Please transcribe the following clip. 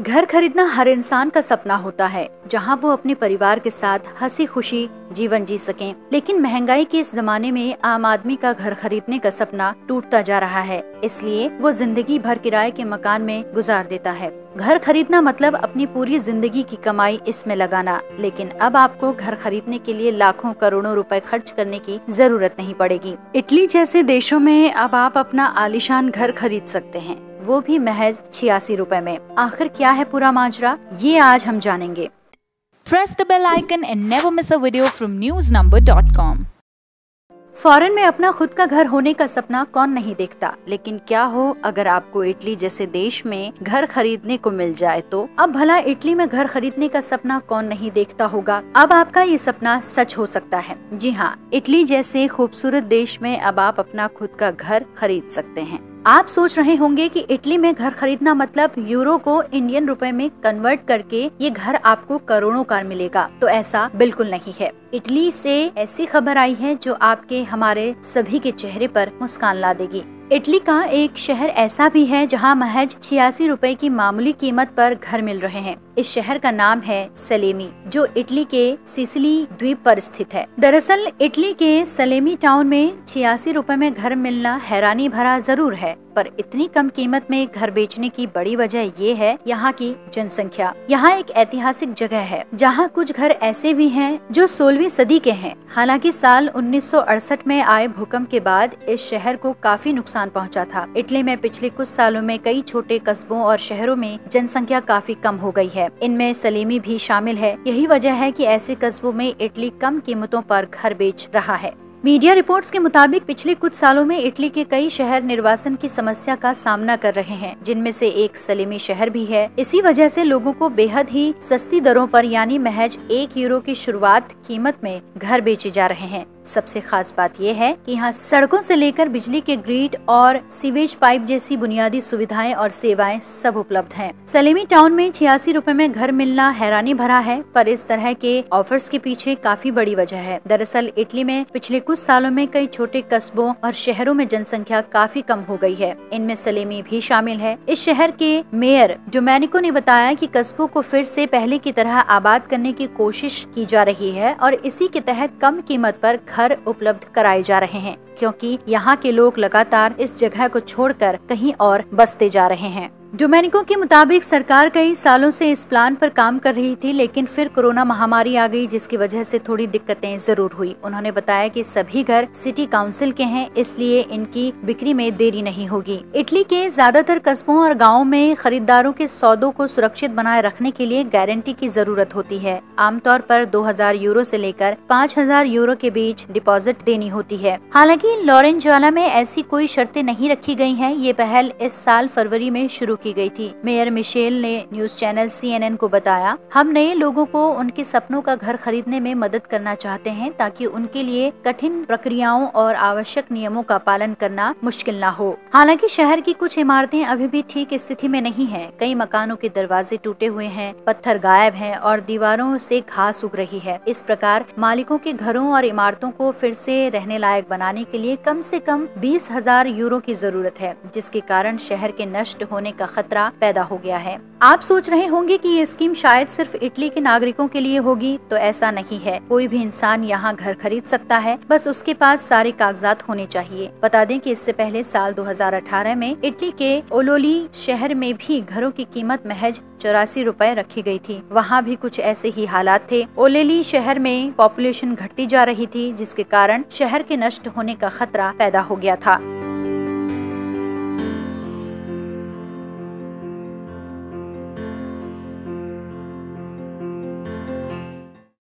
घर खरीदना हर इंसान का सपना होता है, जहां वो अपने परिवार के साथ हंसी खुशी जीवन जी सकें। लेकिन महंगाई के इस जमाने में आम आदमी का घर खरीदने का सपना टूटता जा रहा है, इसलिए वो जिंदगी भर किराए के मकान में गुजार देता है। घर खरीदना मतलब अपनी पूरी जिंदगी की कमाई इसमें लगाना। लेकिन अब आपको घर खरीदने के लिए लाखों करोड़ों रुपए खर्च करने की जरूरत नहीं पड़ेगी। इटली जैसे देशों में अब आप अपना आलीशान घर खरीद सकते हैं, वो भी महज 86 रुपए में। आखिर क्या है पूरा माजरा, ये आज हम जानेंगे। Press the bell icon and never miss a video from newsnumber.com। Foreign में अपना खुद का घर होने का सपना कौन नहीं देखता, लेकिन क्या हो अगर आपको इटली जैसे देश में घर खरीदने को मिल जाए तो। अब भला इटली में घर खरीदने का सपना कौन नहीं देखता होगा। अब आपका ये सपना सच हो सकता है। जी हाँ, इटली जैसे खूबसूरत देश में अब आप अपना खुद का घर खरीद सकते हैं। आप सोच रहे होंगे कि इटली में घर खरीदना मतलब यूरो को इंडियन रुपए में कन्वर्ट करके ये घर आपको करोड़ों का मिलेगा। तो ऐसा बिल्कुल नहीं है। इटली से ऐसी खबर आई है जो आपके हमारे सभी के चेहरे पर मुस्कान ला देगी। इटली का एक शहर ऐसा भी है जहां महज 86 रुपए की मामूली कीमत पर घर मिल रहे हैं। इस शहर का नाम है सलेमी, जो इटली के सिसिली द्वीप पर स्थित है। दरअसल इटली के सलेमी टाउन में 86 रुपए में घर मिलना हैरानी भरा जरूर है, पर इतनी कम कीमत में घर बेचने की बड़ी वजह ये है यहाँ की जनसंख्या। यहाँ एक ऐतिहासिक जगह है जहाँ कुछ घर ऐसे भी हैं जो 16वीं सदी के हैं। हालांकि साल 1968 में आए भूकंप के बाद इस शहर को काफी नुकसान पहुँचा था। इटली में पिछले कुछ सालों में कई छोटे कस्बों और शहरों में जनसंख्या काफी कम हो गई है। इनमें सलेमी भी शामिल है। यही वजह है कि ऐसे कस्बों में इटली कम कीमतों पर घर बेच रहा है। मीडिया रिपोर्ट्स के मुताबिक पिछले कुछ सालों में इटली के कई शहर निर्वासन की समस्या का सामना कर रहे हैं, जिनमें से एक सलेमी शहर भी है। इसी वजह से लोगों को बेहद ही सस्ती दरों पर यानी महज 1 यूरो की शुरुआत कीमत में घर बेचे जा रहे हैं। सबसे खास बात यह है कि यहाँ सड़कों से लेकर बिजली के ग्रिड और सीवेज पाइप जैसी बुनियादी सुविधाएं और सेवाएं सब उपलब्ध हैं। सलेमी टाउन में 86 रुपए में घर मिलना हैरानी भरा है, पर इस तरह के ऑफर्स के पीछे काफी बड़ी वजह है। दरअसल इटली में पिछले कुछ सालों में कई छोटे कस्बों और शहरों में जनसंख्या काफी कम हो गई है। इनमें सलेमी भी शामिल है। इस शहर के मेयर डोमेनिको ने बताया कि कस्बों को फिर से पहले की तरह आबाद करने की कोशिश की जा रही है और इसी के तहत कम कीमत पर घर उपलब्ध कराए जा रहे हैं, क्योंकि यहाँ के लोग लगातार इस जगह को छोड़कर कहीं और बसते जा रहे हैं। डोमेनिको के मुताबिक सरकार कई सालों से इस प्लान पर काम कर रही थी, लेकिन फिर कोरोना महामारी आ गई, जिसकी वजह से थोड़ी दिक्कतें जरूर हुई। उन्होंने बताया कि सभी घर सिटी काउंसिल के हैं, इसलिए इनकी बिक्री में देरी नहीं होगी। इटली के ज्यादातर कस्बों और गाँवों में खरीदारों के सौदों को सुरक्षित बनाए रखने के लिए गारंटी की जरूरत होती है। आमतौर पर 2000 यूरो से लेकर 5000 यूरो के बीच डिपॉजिट देनी होती है। हालांकि लॉरेंजाना में ऐसी कोई शर्तें नहीं रखी गई हैं। ये पहल इस साल फरवरी में शुरू की गई थी। मेयर मिशेल ने न्यूज चैनल CNN को बताया, हम नए लोगों को उनके सपनों का घर खरीदने में मदद करना चाहते हैं, ताकि उनके लिए कठिन प्रक्रियाओं और आवश्यक नियमों का पालन करना मुश्किल न हो। हालांकि शहर की कुछ इमारतें अभी भी ठीक स्थिति में नहीं हैं। कई मकानों के दरवाजे टूटे हुए हैं, पत्थर गायब हैं और दीवारों से घास उग रही है। इस प्रकार मालिकों के घरों और इमारतों को फिर से रहने लायक बनाने के लिए कम से कम 20,000 यूरो की जरूरत है, जिसके कारण शहर के नष्ट होने का खतरा पैदा हो गया है। आप सोच रहे होंगे कि ये स्कीम शायद सिर्फ इटली के नागरिकों के लिए होगी, तो ऐसा नहीं है। कोई भी इंसान यहाँ घर खरीद सकता है, बस उसके पास सारे कागजात होने चाहिए। बता दें कि इससे पहले साल 2018 में इटली के ओलोली शहर में भी घरों की कीमत महज 84 रुपए रखी गई थी। वहाँ भी कुछ ऐसे ही हालात थे। ओलेली शहर में पॉपुलेशन घटती जा रही थी, जिसके कारण शहर के नष्ट होने का खतरा पैदा हो गया था।